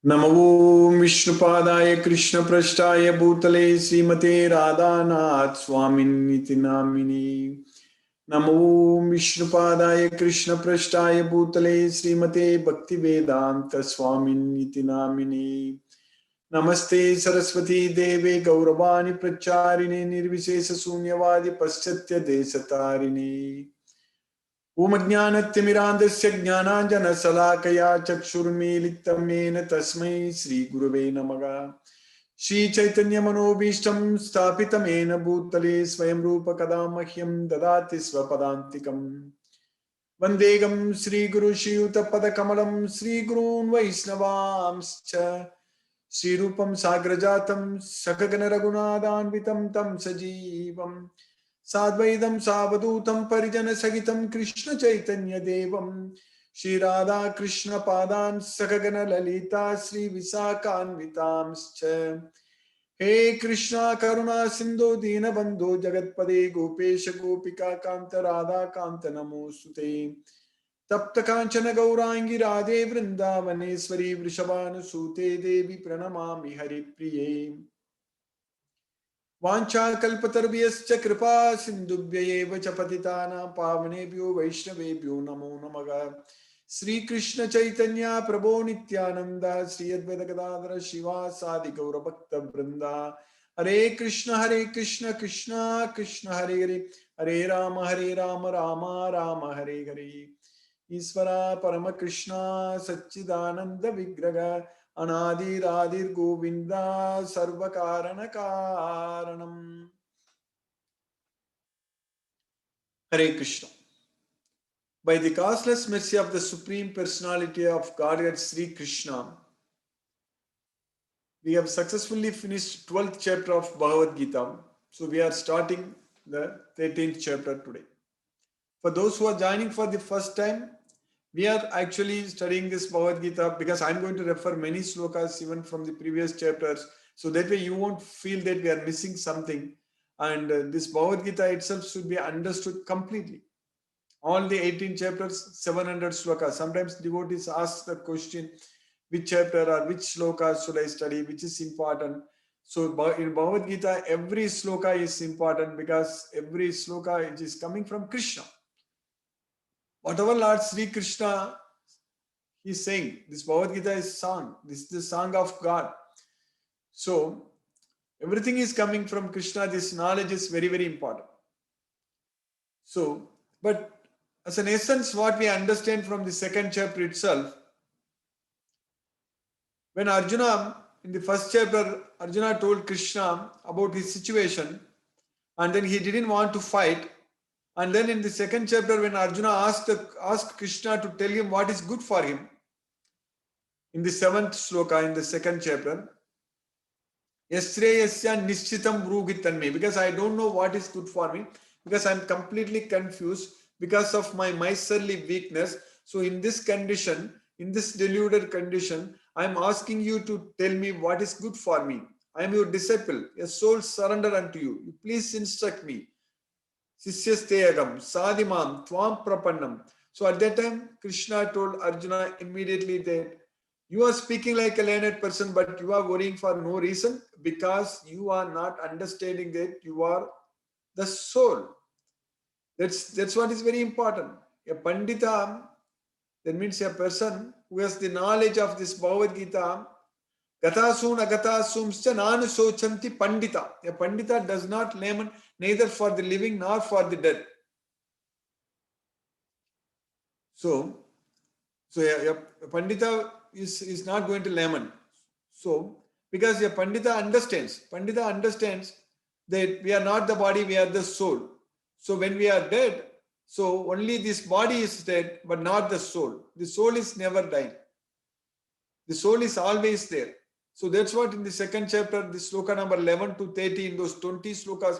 नमो विष्णुपादाय कृष्णपृष्ठाय भूतले श्रीमते राधानाथ स्वामिन्निति नामिने। नमो विष्णुपादाय कृष्णपृष्ठाय भूतले श्रीमते भक्तिवेदांत स्वामिन्निति नामिने। नमस्ते सरस्वती देवे गौरवाणी प्रचारिणे निर्विशेष शून्यवादी पश्चात्य देशतारिणे। ओमज्ञानतिमिरान्धस्य ज्ञानाञ्जनशलाकया चक्षुर्मीलितं येन तस्मै श्रीगुरवे नमः। श्रीचैतन्यमनोभीष्टं स्थापितं येन भूतले स्वयं रूप कदा मह्यं ददाति स्वपदान्तिकम्। वन्देहं श्रीगुरु श्रीयुतपदकमलं श्रीगुरून् वैष्णवांश्च श्रीरूपं साग्रजातं सकगण रघुनाथान्वितं तं सजीवम् साद्वैतं सावधूतं परिजन सहितं कृष्ण चैतन्य देवं श्री राधा कृष्ण पादान् सकगण ललिता श्री विशाखान्वितांश्च। हे कृष्णा करुणा सिंधु दीनबंधो जगत्पदे गोपेश गोपिका कांत राधा कांत नमोस्तुते। तप्त कांचन गौरांगी राधे वृंदावनेश्वरी वृषभानुसूते देवी प्रणमामि हरिप्रिये। वाञ्छाकल्पतरुभ्यश्च कृपा सिन्धुभ्यैव च पतितानां पावनेभ्यो वैष्णवेभ्यो नमो नमः। श्रीकृष्ण चैतन्य प्रभो नित्यानंद श्री अद्वैत गदाधर शिवासादि गौरभक्तवृंदा। हरे कृष्ण कृष्ण कृष्ण हरे हरे हरे राम राम राम हरे हरे। ईश्वरा परम कृष्ण सच्चिदानंद विग्रह अनादिरादिर गोविंदा सर्व कारण कारणम। हरे Krishna. By the causeless mercy of the Supreme Personality of Godhead Sri Krishna, we have successfully finished 12th chapter of Bhagavad Gita. So we are starting the 13th chapter today. For those who are joining for the first time, we are actually studying this Bhagavad Gita because I'm going to refer many slokas even from the previous chapters. So that way you won't feel that we are missing something. And this Bhagavad Gita itself should be understood completely. All the 18 chapters, 700 slokas. Sometimes devotees ask the question, which chapter or which sloka should I study, which is important. So in Bhagavad Gita, every sloka is important because every sloka is coming from Krishna. Whatever Lord Sri Krishna is saying, this Bhagavad Gita is song. This is the song of God. So everything is coming from Krishna. This knowledge is very, very important. So, but as an essence, what we understand from the second chapter itself, when Arjuna, in the first chapter, Arjuna told Krishna about his situation and then he didn't want to fight. And then in the second chapter, when Arjuna asked Krishna to tell him what is good for him, in the 7th sloka, in the second chapter, Yasreyasya nishchitam brughitanme, because I don't know what is good for me, because I'm completely confused because of my miserly weakness. So in this condition, in this deluded condition, I'm asking you to tell me what is good for me. I am your disciple, a soul surrender unto you. You please instruct me. Sisyasteyagam, sadimam, tvam prapannam. So at that time, Krishna told Arjuna immediately that you are speaking like a learned person, but you are worrying for no reason because you are not understanding that you are the soul. That's what is very important. A Pandita, that means a person who has the knowledge of this Bhagavad Gita. Gatasum agatasumscha nanu sochanti pandita. A Pandita does not lament neither for the living nor for the dead. So a Pandita is not going to lament. So, because a Pandita understands that we are not the body, we are the soul. So when we are dead, so only this body is dead, but not the soul. The soul is never dying. The soul is always there. So that's what in the second chapter, the sloka number 11 to 30, in those 20 slokas,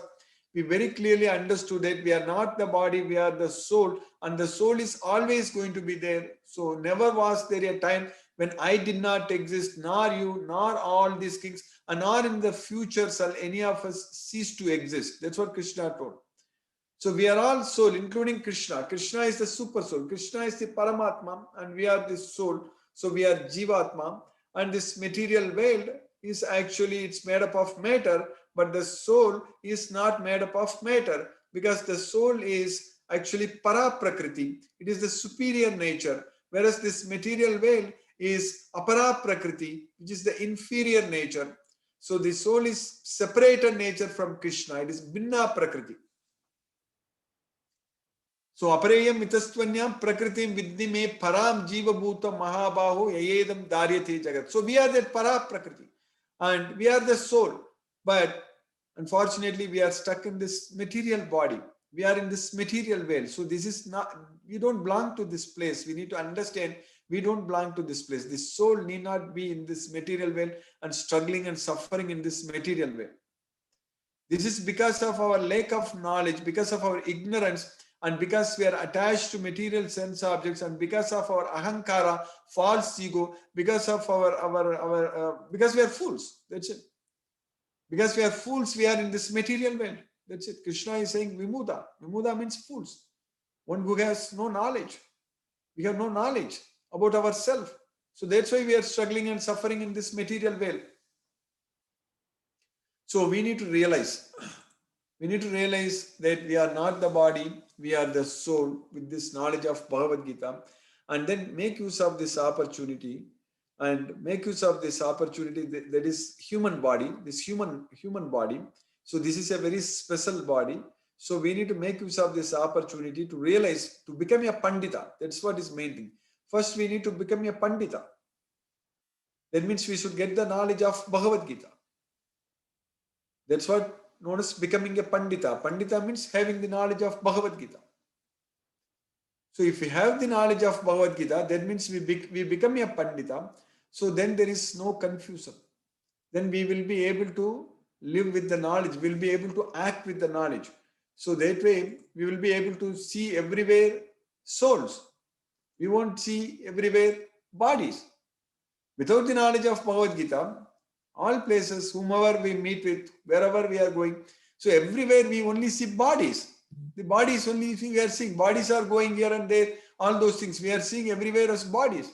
we very clearly understood that we are not the body, we are the soul, and the soul is always going to be there. So never was there a time when I did not exist, nor you, nor all these things, and nor in the future shall any of us cease to exist. That's what Krishna told. So we are all soul, including Krishna. Krishna is the super soul. Krishna is the Paramatma, and we are the soul. So we are Jivatma. and this material world is actually, it's made up of matter, but the soul is not made up of matter, because the soul is actually para prakriti. It is the superior nature, whereas this material world is apara prakriti, which is the inferior nature. So the soul is separated nature from Krishna. It is binna prakriti. So apareyam mitastvanyam prakritim vidhi me param jiva bhuta mahabaho yayedam daryate jagat. So we are that para prakriti and we are the soul. But unfortunately, we are stuck in this material body. We are in this material world. So this is not, we don't belong to this place. We need to understand we don't belong to this place. The soul need not be in this material world and struggling and suffering in this material world. This is because of our lack of knowledge, because of our ignorance, and because we are attached to material sense objects, and because of our ahankara, false ego, because of because we are fools. That's it. Because we are fools, we are in this material world. That's it. Krishna is saying vimuda. Vimuda means fools. One who has no knowledge. We have no knowledge about ourselves. So that's why we are struggling and suffering in this material world. So we need to realize that we are not the body, we are the soul with this knowledge of Bhagavad Gita, and then make use of this opportunity that is human body, this human body. So this is a very special body. So we need to make use of this opportunity to realize, to become a Pandita. That's what is main thing. First, we need to become a Pandita. That means we should get the knowledge of Bhagavad Gita. That's what known as becoming a Pandita. Pandita means having the knowledge of Bhagavad Gita. So if we have the knowledge of Bhagavad Gita, that means we become a Pandita. So then there is no confusion. Then we will be able to live with the knowledge. We will be able to act with the knowledge. So that way we will be able to see everywhere souls. We won't see everywhere bodies. Without the knowledge of Bhagavad Gita, all places, whomever we meet with, wherever we are going, so everywhere we only see bodies. The bodies only we are seeing. Bodies are going here and there, all those things. We are seeing everywhere as bodies.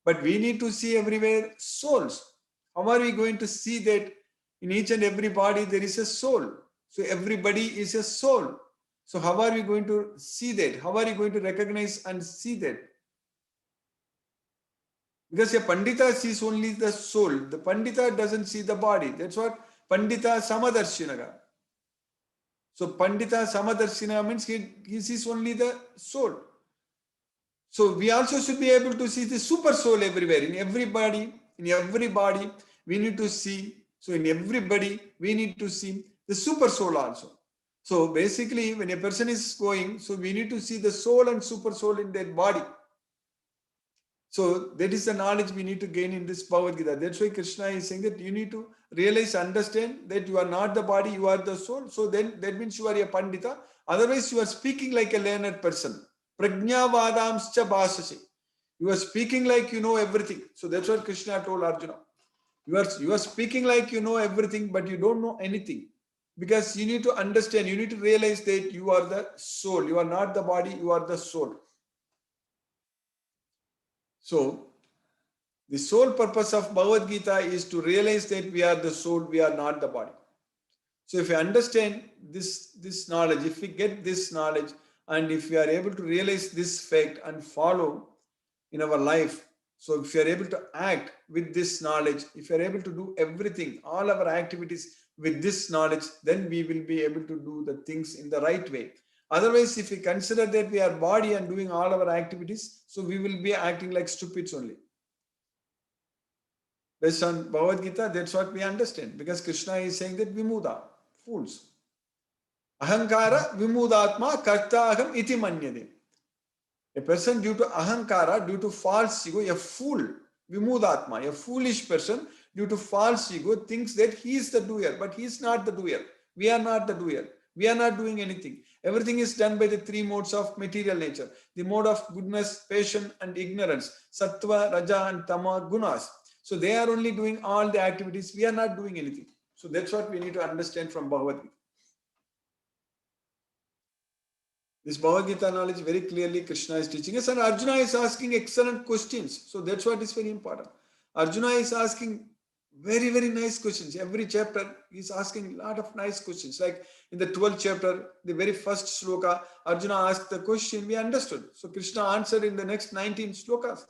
But we need to see everywhere souls. How are we going to see that in each and every body there is a soul? So everybody is a soul. So how are we going to see that? How are you going to recognize and see that? Because a Pandita sees only the soul. The Pandita doesn't see the body. That's what Pandita Samadarshinaga. So Pandita Samadarshina means he sees only the soul. So we also should be able to see the super soul everywhere. In everybody, we need to see. So in everybody, we need to see the super soul also. So basically, when a person is going, so we need to see the soul and super soul in their body. So that is the knowledge we need to gain in this Bhagavad Gita. That's why Krishna is saying that you need to realize, understand that you are not the body, you are the soul. So then that means you are a Pandita. Otherwise, you are speaking like a learned person. Prajna vadamscha bhasase. You are speaking like you know everything. So that's what Krishna told Arjuna. You are speaking like you know everything, but you don't know anything. Because you need to understand, you need to realize that you are the soul. You are not the body, you are the soul. So, the sole purpose of Bhagavad Gita is to realize that we are the soul, we are not the body. So, if we understand this knowledge, if we get this knowledge, and if we are able to realize this fact and follow in our life, so if you are able to act with this knowledge, if you are able to do everything, all our activities with this knowledge, then we will be able to do the things in the right way. Otherwise, if we consider that we are body and doing all our activities, so we will be acting like stupids only. Based on Bhagavad Gita, that's what we understand. Because Krishna is saying that vimuda, fools. Ahankara vimudatma kartaham iti manyade. A person due to ahankara, due to false ego, a fool, vimudatma, a foolish person due to false ego thinks that he is the doer, but he is not the doer. We are not the doer. We are not doing anything. Everything is done by the three modes of material nature. The mode of goodness, patience, and ignorance. Sattva, Raja, and Tama gunas. So they are only doing all the activities. We are not doing anything. So that's what we need to understand from Bhagavad Gita. This Bhagavad Gita knowledge very clearly Krishna is teaching us, and Arjuna is asking excellent questions. So that's what is very important. Arjuna is asking very, very nice questions. Every chapter is asking a lot of nice questions. Like in the 12th chapter, the very first sloka, Arjuna asked the question, we understood. So Krishna answered in the next 19 slokas.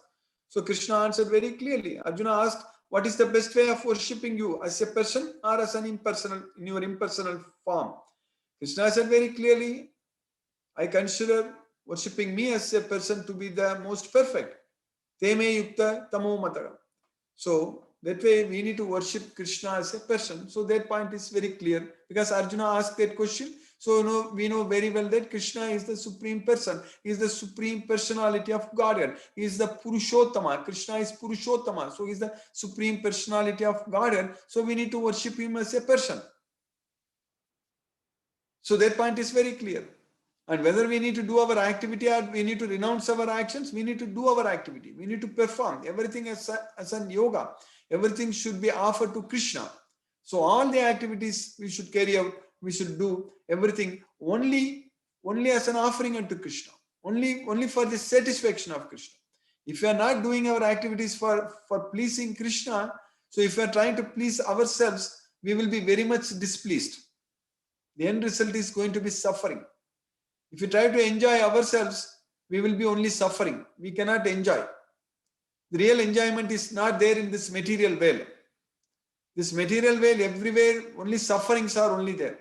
So Krishna answered very clearly. Arjuna asked, what is the best way of worshipping you, as a person or as an impersonal, in your impersonal form? Krishna said very clearly, I consider worshipping me as a person to be the most perfect. Teme yukta tamo matara. So that way we need to worship Krishna as a person. So that point is very clear because Arjuna asked that question. So we know very well that Krishna is the supreme person. He is the supreme personality of Godhead. He is the Purushottama. Krishna is Purushottama. So he is the supreme personality of Godhead. So we need to worship him as a person. So that point is very clear. And whether we need to do our activity or we need to renounce our actions, we need to do our activity. We need to perform everything as an yoga. Everything should be offered to Krishna. So all the activities we should carry out, we should do everything only as an offering unto Krishna. Only for the satisfaction of Krishna. If we are not doing our activities for pleasing Krishna, so if we are trying to please ourselves, we will be very much displeased. The end result is going to be suffering. If we try to enjoy ourselves, we will be only suffering. We cannot enjoy. The real enjoyment is not there in this material world. This material world, everywhere, only sufferings are only there.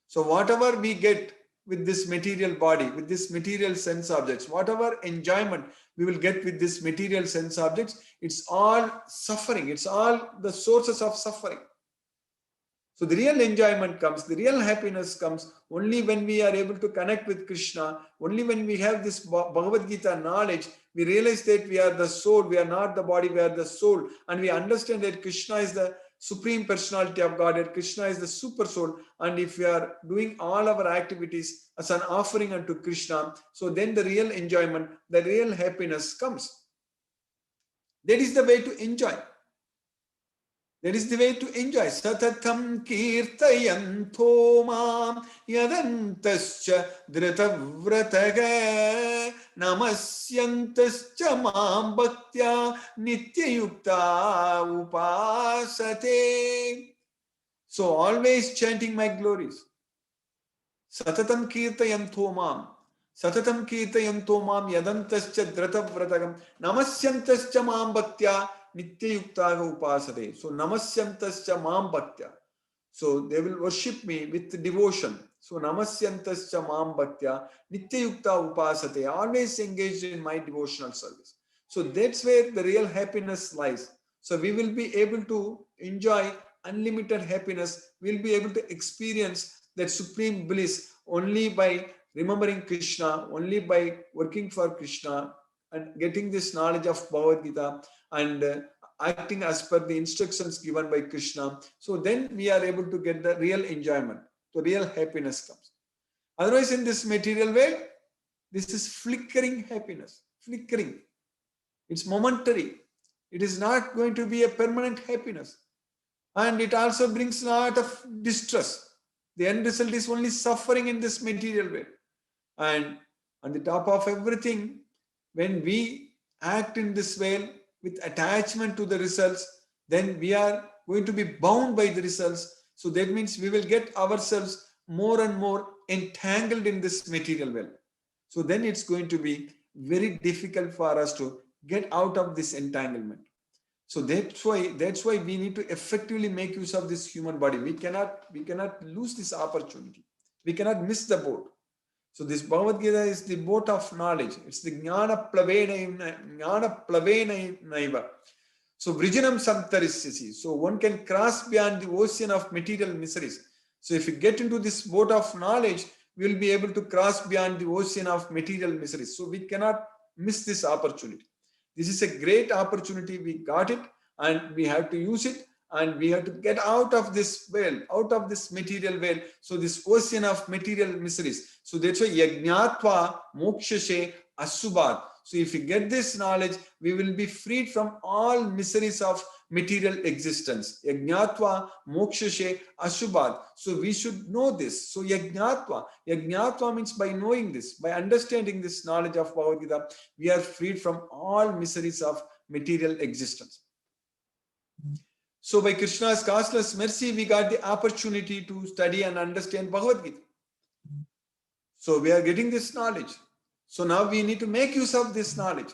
So whatever we get with this material body, with this material sense objects, whatever enjoyment we will get with this material sense objects, it's all suffering. It's all the sources of suffering. So the real enjoyment comes, the real happiness comes only when we are able to connect with Krishna, only when we have this Bhagavad Gita knowledge, we realize that we are the soul, we are not the body, we are the soul. And we understand that Krishna is the supreme personality of Godhead, Krishna is the super soul. And if we are doing all our activities as an offering unto Krishna, so then the real enjoyment, the real happiness comes. That is the way to enjoy. That is the way to enjoy. Satatam kirtayanto mam yadantascha dhritavrataka namasyantascha mam bhaktya nityayukta upasate. So always chanting my glories. Satatam kirtayanto mam. Satatam kirtayanto mam yadantascha dhritavratakam namasyantascha mam bhaktya Nityayuktaga upasade. So namasyantascha mam bhaktya. So they will worship me with devotion. So namasyantascha mam bhaktya nityayukta upasate. Always engaged in my devotional service. So that's where the real happiness lies. So we will be able to enjoy unlimited happiness. We'll be able to experience that supreme bliss only by remembering Krishna, only by working for Krishna and getting this knowledge of Bhagavad Gita and acting as per the instructions given by Krishna. So then we are able to get the real enjoyment. The real happiness comes. Otherwise, in this material world, this is flickering happiness. Flickering. It's momentary. It is not going to be a permanent happiness. And it also brings a lot of distress. The end result is only suffering in this material world. And on the top of everything, when we act in this way with attachment to the results, then we are going to be bound by the results. So that means we will get ourselves more and more entangled in this material world. So then it's going to be very difficult for us to get out of this entanglement. So that's why we need to effectively make use of this human body. We cannot lose this opportunity. We cannot miss the boat. So this Bhagavad Gita is the boat of knowledge. It's the Jnana Plavena Naiva. So Vrijinam Samtarisyasi. So one can cross beyond the ocean of material miseries. So if we get into this boat of knowledge, we will be able to cross beyond the ocean of material miseries. So we cannot miss this opportunity. This is a great opportunity. We got it and we have to use it. And we have to get out of this world, out of this material world. So this ocean of material miseries. So that's why Yajnatva Mokshashe Asubhat. So if we get this knowledge, we will be freed from all miseries of material existence. Yajnatva Mokshashe Asubhat. So we should know this. So Yajnatva means by knowing this, by understanding this knowledge of Bhagavad Gita, we are freed from all miseries of material existence. So by Krishna's causeless mercy, we got the opportunity to study and understand Bhagavad Gita. So we are getting this knowledge. So now we need to make use of this knowledge.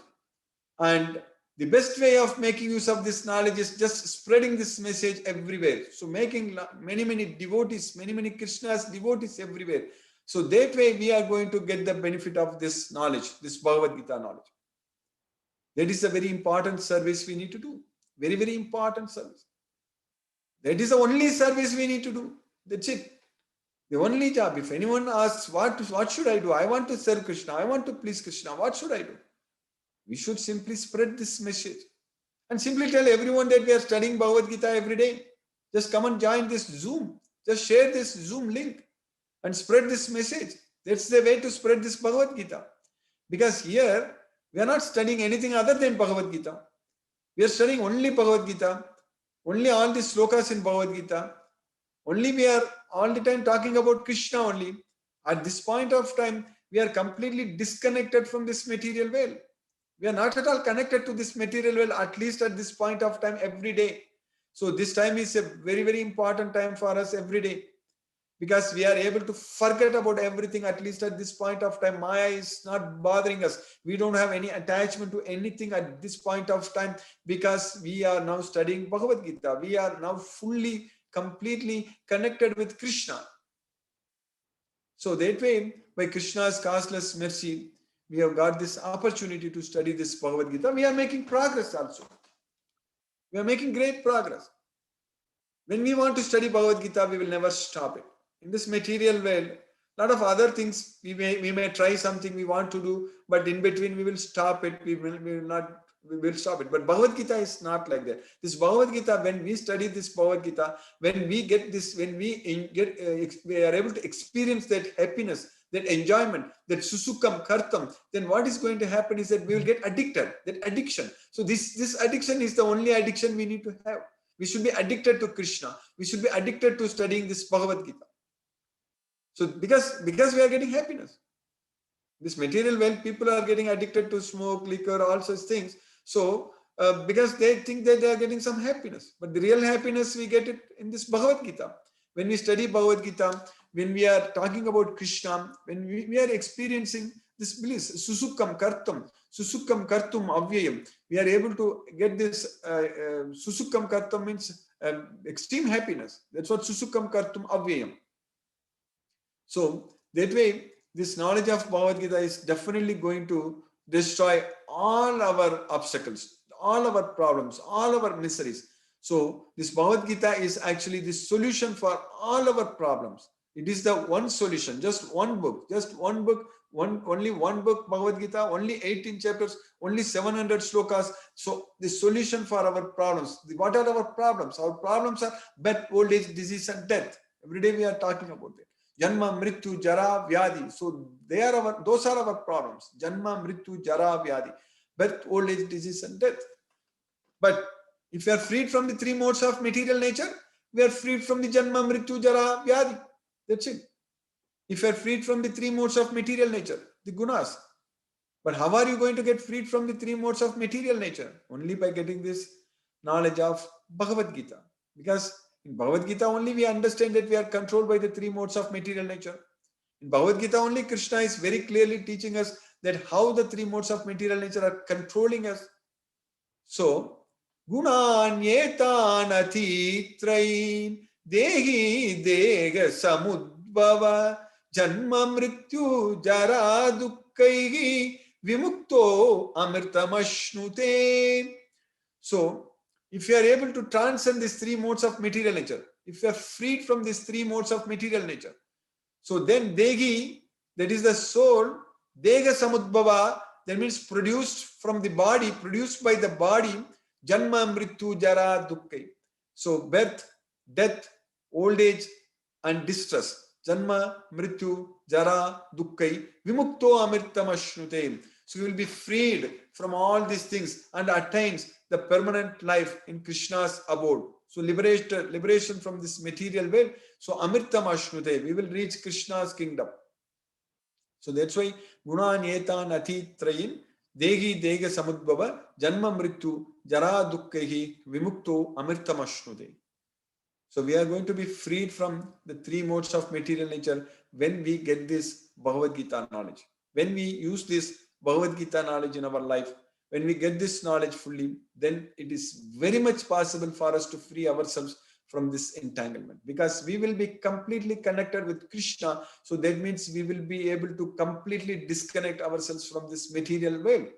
And the best way of making use of this knowledge is just spreading this message everywhere. So making many devotees, many Krishna's devotees everywhere. So that way we are going to get the benefit of this knowledge, this Bhagavad Gita knowledge. That is a very important service we need to do. Very important service. That is the only service we need to do. That's it. The only job. If anyone asks, what should I do? I want to serve Krishna. I want to please Krishna. What should I do? We should simply spread this message and simply tell everyone that we are studying Bhagavad Gita every day. Just come and join this Zoom. Just share this Zoom link and spread this message. That's the way to spread this Bhagavad Gita. Because here we are not studying anything other than Bhagavad Gita. We are studying only Bhagavad Gita, only all the slokas in Bhagavad Gita. Only we are all the time talking about Krishna only. At this point of time, we are completely disconnected from this material world. We are not at all connected to this material world, at least at this point of time every day. So this time is a very important time for us every day. Because we are able to forget about everything, at least at this point of time. Maya is not bothering us. We don't have any attachment to anything at this point of time because we are now studying Bhagavad Gita. We are now fully, completely connected with Krishna. So that way, by Krishna's causeless mercy, we have got this opportunity to study this Bhagavad Gita. We are making progress also. We are making great progress. When we want to study Bhagavad Gita, we will never stop it. In this material world, a lot of other things, we may try something we want to do, but in between we will stop it. We will stop it. But Bhagavad Gita is not like that. This Bhagavad Gita, when we study this Bhagavad Gita, when we get this, when we are able to experience that happiness, that enjoyment, that susukam, kartam, then what is going to happen is that we will get addicted, that addiction. So this addiction is the only addiction we need to have. We should be addicted to Krishna. We should be addicted to studying this Bhagavad Gita. So because we are getting happiness. This material world, people are getting addicted to smoke, liquor, all such things. So because they think that they are getting some happiness. But the real happiness, we get it in this Bhagavad Gita. When we study Bhagavad Gita, when we are talking about Krishna, when we are experiencing this bliss, susukam kartum avyayam, we are able to get this susukam kartum means extreme happiness. That's what susukam kartum avyayam. So that way, this knowledge of Bhagavad Gita is definitely going to destroy all our obstacles, all our problems, all our miseries. So this Bhagavad Gita is actually the solution for all our problems. It is the one solution, just one book, only one book, Bhagavad Gita, only 18 chapters, only 700 slokas. So the solution for our problems. What are our problems? Our problems are birth, old age, disease and death. Every day we are talking about it. Janma, Mrityu, Jara, Vyadi. So those are our problems. Janma, Mrityu, Jara, Vyadi. Birth, old age, disease and death. But if we are freed from the three modes of material nature, we are freed from the Janma, Mrityu, Jara, Vyadi. That's it. If you are freed from the three modes of material nature, the gunas. But how are you going to get freed from the three modes of material nature? Only by getting this knowledge of Bhagavad Gita. Because in Bhagavad Gita only we understand that we are controlled by the three modes of material nature. In Bhagavad Gita only Krishna is very clearly teaching us that how the three modes of material nature are controlling us. So, Gunanyetan atitrain dehi dega samudbhava janma mrityu jara dukkaihi vimukto amritamashnute. So, if you are able to transcend these three modes of material nature, if you are freed from these three modes of material nature, so then Dehi, that is the soul, Dega Samudbhava, that means produced from the body, produced by the body, Janma, Mrityu, Jara, Dukkai. So birth, death, old age and distress. Janma, Mrityu, Jara, Dukkai, Vimukto Amirtamashnute. So you will be freed from all these things and attains the permanent life in Krishna's abode. So liberation from this material world. So Amirtam Ashnute, we will reach Krishna's kingdom. So that's why Gunan Etan Ati Trayin Dehi Dega Samudbhava, Janma Mrityu, Jara Dukkehi, Vimukto, Amirtamashnude. So we are going to be freed from the three modes of material nature when we get this Bhagavad Gita knowledge. When we use this Bhagavad Gita knowledge in our life, when we get this knowledge fully, then it is very much possible for us to free ourselves from this entanglement, because we will be completely connected with Krishna. So that means we will be able to completely disconnect ourselves from this material world.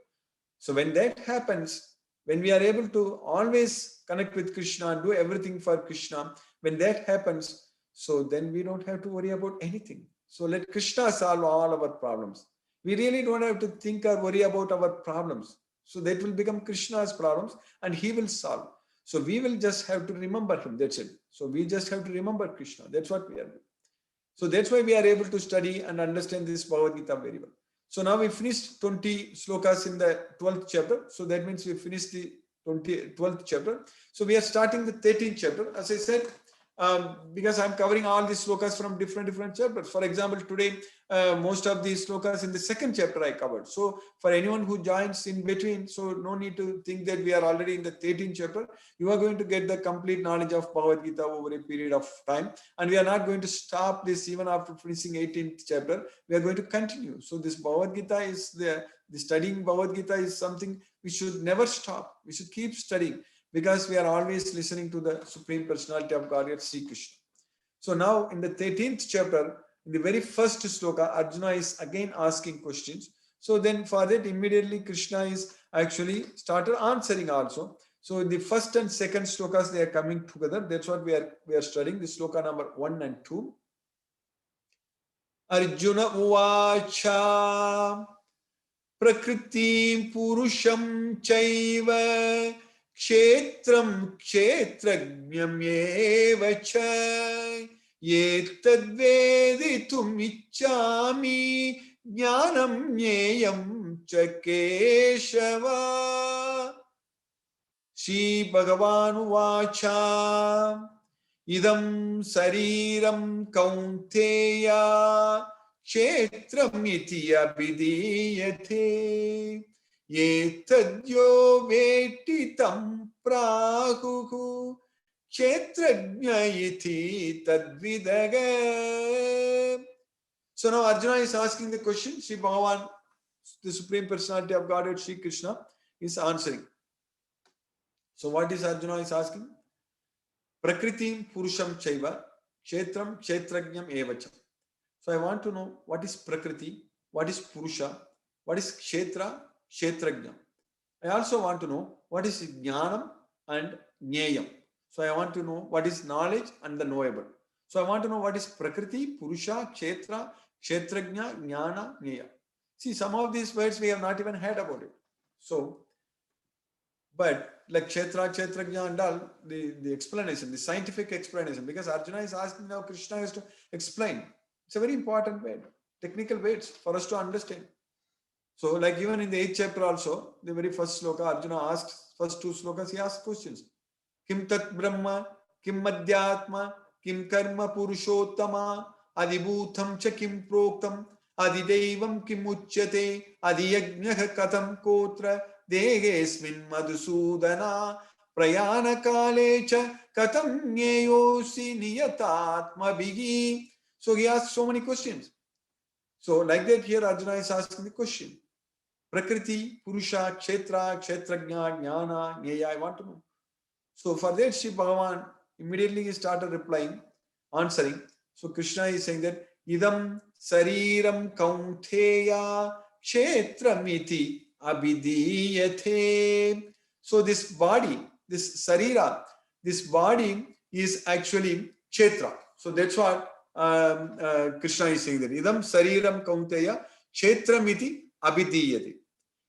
So when that happens, when we are able to always connect with Krishna and do everything for Krishna, when that happens, so then we don't have to worry about anything. So let Krishna solve all our problems. We really don't have to think or worry about our problems. So that will become Krishna's problems and he will solve. So we will just have to remember him. That's it. So we just have to remember Krishna. That's what we are doing. So that's why we are able to study and understand this Bhagavad Gita very well. So now we finished 20 slokas in the 12th chapter. So that means we finished the 12th chapter. So we are starting the 13th chapter. As I said, because I'm covering all these slokas from different chapters. For example, today, most of these slokas in the second chapter I covered. So for anyone who joins in between, so no need to think that we are already in the 13th chapter. You are going to get the complete knowledge of Bhagavad Gita over a period of time. And we are not going to stop this even after finishing 18th chapter. We are going to continue. So this Bhagavad Gita is the studying Bhagavad Gita is something we should never stop. We should keep studying, because we are always listening to the Supreme Personality of Godhead, Sri Krishna. So now in the 13th chapter, in the very first sloka, Arjuna is again asking questions. So then for that, immediately Krishna is actually started answering also. So in the first and second slokas, they are coming together. That's what we are studying, the sloka number 1 and 2. Arjuna Uvacha Prakritim Purusham Chaiva Kshetram Kshetrajnameva cha Yetadveditum ichchami Jnanam Jneyam cha Keshava. Shri Bhagavan Vacha Idam Sariram Kaunteya Kshetram iti abhidiyate Yetadyo vetitam prahuhu Kshetrajna iti tadvidaga. So now Arjuna is asking the question. Sri Bhagavan, the Supreme Personality of Godhead, Sri Krishna, is answering. So what is Arjuna is asking? Prakritim Purusham Chaiva Kshetram Kshetrajnam Evacha. So I want to know what is Prakriti, what is Purusha, what is Kshetra, Kshetrajnam. I also want to know what is Jnanam and Jneyam. So I want to know what is knowledge and the knowable. So I want to know what is Prakriti, Purusha, Kshetra, Kshetrajna, Jnana, Jneya. See, some of these words we have not even heard about it. So, but like Kshetra, Kshetrajna and all, the explanation, the scientific explanation, because Arjuna is asking now, Krishna has to explain. It's a very important word, technical words for us to understand. So like even in the 8th chapter also, the very first sloka, Arjuna asks, first 2 slokas, he asks questions. Kim tat brahma, kim madhyatma, kim karma purushottama, adibhutam cha kim proktam, adidevam kim uchyate, adiyajnah katham kotra, degesmin madhusudana, prayana kale cha katham nyeyosi niyatatma bhigi. So he asks so many questions. So like that here Arjuna is asking the question. Prakriti, Purusha, Kshetra, Kshetrajna, Jnana, Jneya, I want to know. So for that Shri Bhagavan immediately he started replying, answering. So Krishna is saying that Idam Sariram Kaunteya Kshetramiti Abhidiyate. So this body, this Sarira, this body is actually Kshetra. So that's what Krishna is saying that Idam Sariram Kaunteya Kshetramiti Abhidiyate.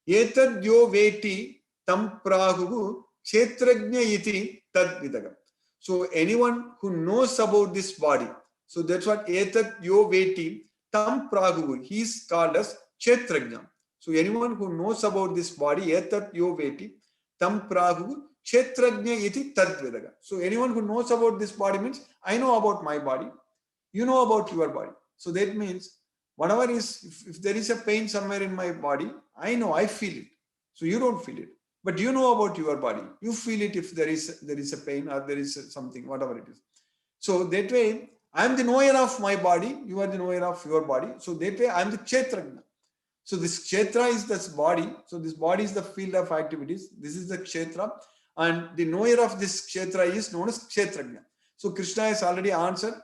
Etadyo veti tam prahuhu kshetrajna iti tadvidagam. So anyone who knows about this body, so that's what etadyo veti tam prahuhu, he is called as kshetrajna. So anyone who knows about this body, etadyo veti tam prahuhu kshetrajna iti tadvidagam. So anyone who knows about this body means I know about my body, you know about your body. So that means whatever is, if there is a pain somewhere in my body, I know, I feel it. So you don't feel it. But you know about your body. You feel it if there is a pain or there is something, whatever it is. So that way, I am the knower of my body. You are the knower of your body. So that way, I am the Kshetrajna. So this Kshetra is this body. So this body is the field of activities. This is the Kshetra. And the knower of this Kshetra is known as Kshetrajna. So Krishna has already answered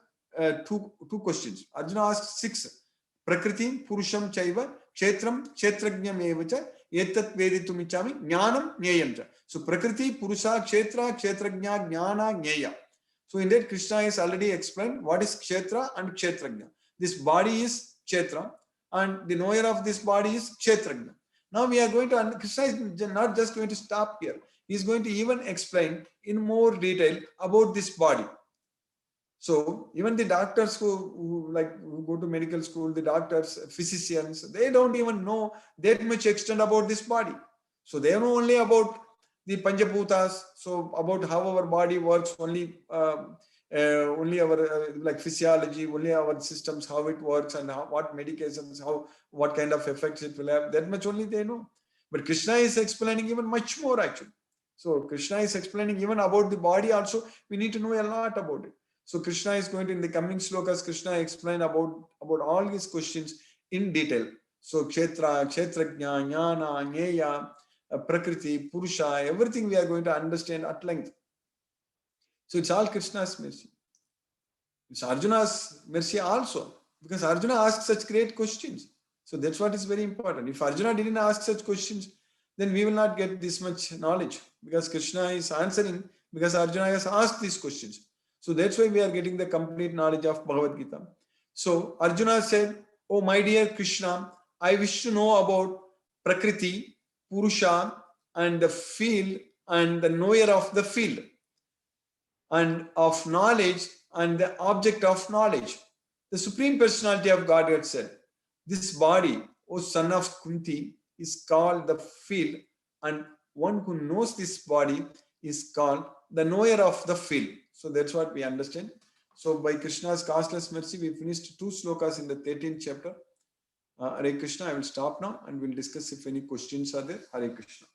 two questions. Arjuna asked 6. Prakriti, Purusham Chaiva, Kshetram, Kshetrajnam Evacha, Etat Veditum Ichami, Jnanam Nyayam. So Prakriti, Purusha, Kshetra, Kshetrajna, Jnana, Nyaya. So in that, Krishna has already explained what is Kshetra and Kshetrajna. This body is Kshetra and the knower of this body is Kshetrajna. Now we are going to, Krishna is not just going to stop here. He is going to even explain in more detail about this body. So even the doctors who go to medical school, the doctors, physicians, they don't even know that much extent about this body. So they know only about the Panjabhutas, so about how our body works, only our physiology, only our systems, how it works, and what medications, what kind of effects it will have. That much only they know. But Krishna is explaining even much more actually. So Krishna is explaining even about the body also. We need to know a lot about it. So Krishna is going to, in the coming slokas, Krishna explain about all his questions in detail. So Kshetra, Kshetrajna, Jnana, Nyeya, Prakriti, Purusha, everything we are going to understand at length. So it's all Krishna's mercy. It's Arjuna's mercy also, because Arjuna asked such great questions. So that's what is very important. If Arjuna didn't ask such questions, then we will not get this much knowledge, because Krishna is answering because Arjuna has asked these questions. So that's why we are getting the complete knowledge of Bhagavad Gita. So Arjuna said, "Oh my dear Krishna, I wish to know about Prakriti, Purusha, and the field and the knower of the field, and of knowledge and the object of knowledge." The Supreme Personality of Godhead said, "This body, O son of Kunti, is called the field, and one who knows this body is called the knower of the field." So that's what we understand. So by Krishna's causeless mercy, we finished 2 slokas in the 13th chapter. Hare Krishna. I will stop now and we'll discuss if any questions are there. Hare Krishna.